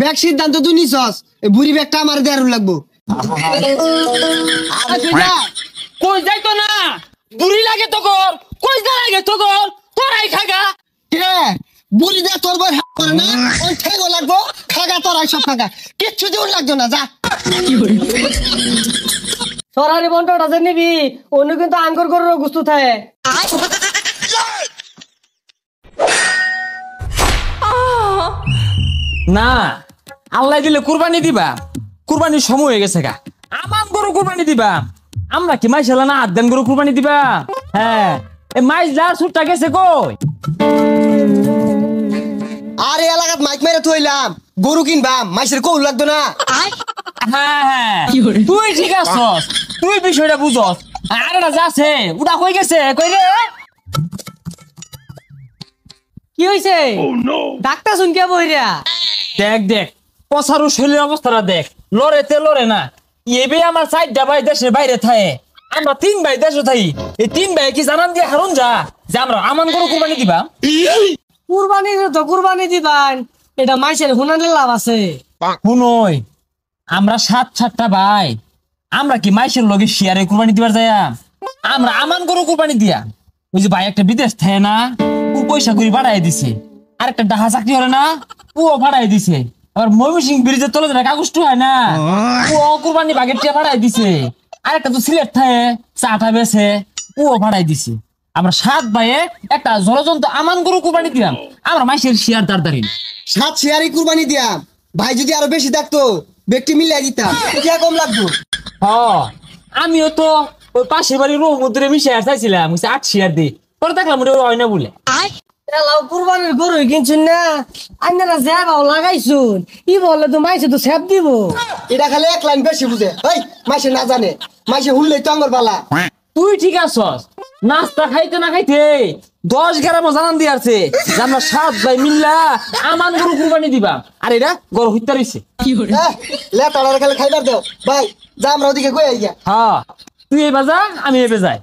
Bag সিদ্ধান্ত তুই নিছস, এই বুড়ি ব্যাগটা আমার দেয়ার লাগবো। কই যাইতো না, বুড়ি লাগে তো কর, কই যা লাগে তো কর, তোরাই খাগা। কে বুড়ি দে তোর বই করে না, ওই ঠেগো লাগবো, খাগা তোরাই সব খাগা, কিচ্ছু দিউন লাগতো না, যা। সরারি বন্টটা যে নিবি অন্য কিন্তু আঙ্গুর গরুর গুস্তু থাকে। না আল্লাহ দিলে কুরবানি দিবা, কুরবানির সময় হয়ে গেছে গা। আমার গরু কুরবানি দিবা, আমরা কি মাইশ না আদান গরু কুরবানি দিবা? হ্যাঁ এই মাইশ যা ছুটটা গেছে কই? আরে এলাকাত মাইক মেরে থইলাম, গরু কিনবাম, মাইসের কৌল লাগতো না। হ্যাঁ হ্যাঁ তুই ঠিক আছস, তুই বিষয়টা বুঝস। আরে না যাচ্ছে ওটা কই গেছে, কই রে? কি হইছে? ডাক্তার শুনকে বইরা দেখ দেখ পসারু শরীরের অবস্থাটা দেখ, লড়েতে লড়ে না। এবে আমার 4টা ভাই দেশের বাইরে থাকে, আমরা 3 ভাই দেশে থাকি। এই 3 ভাই কি জানান দিয়ে হারুন যা যে আমরা আমান গরু কুরবানি দিবা? কুরবানি তো কুরবানি দিবান, এটা মাইসের হুনানের লাভ আছে। শুনই আমরা 7-7টা ভাই, আমরা কি মাইশের লগে শেয়ারে কুরবানি দিবার যাইয়া? আমরা আমান গরু কুরবানি দিয়া। ওই যে ভাই একটা বিদেশ থাকে না, ও পয়সা করে বাড়াই দিছে। আর একটা ডাহা চাকরি হলে না, ও বাড়াই দিছে। আবার ময়মনসিংহ ব্রিজের তলে যেটা কাগজটা হয় না, ও কুরবানি বাগের টিয়া বাড়াই দিছে। আর একটা তো সিলেট থাকে চাটা বেছে, ও বাড়াই দিছে। আমরা 7 ভাইয়ে একটা জলজন্ত আমান গরু কুরবানি দিলাম, আমরা মাইশের শেয়ার দাঁড় 7 শেয়ারই কুরবানি দিয়াম, ভাই যদি আরো বেশি থাকতো ব্যক্তি মিলাই দিতাম, টিয়া কম লাগতো। হ আমিও তো ওই পাশের বাড়ির রহমতুরে মিশে চাইছিলাম 8 শেয়ার দিই, পরে দেখলাম ওটা হয় না বলে। এলাও কুরবানির গরু কিনছুন না, আইনারা যাবাও লাগাইছুন, ই বলে তো মাইসে তো সেব দিব। এটা খালি এক লাইন বেশি বুঝে, এই মাইসে না জানে, মাইসে হুললেই তো আঙ্গর বালা। তুই ঠিক আছস, নাস্তা খাইতে না খাইতে 10 গ্রাম জানান দিয়ে আছে যে আমরা 7 ভাই মিল্লা আমান গরু কুরবানি দিবা। আর এটা গরু হইতে রইছে। লেটার খালি খাইবার দেও ভাই, যা আমরা ওদিকে কই আইয়া। হ্যাঁ তুই এবার যা, আমি এবার যাই।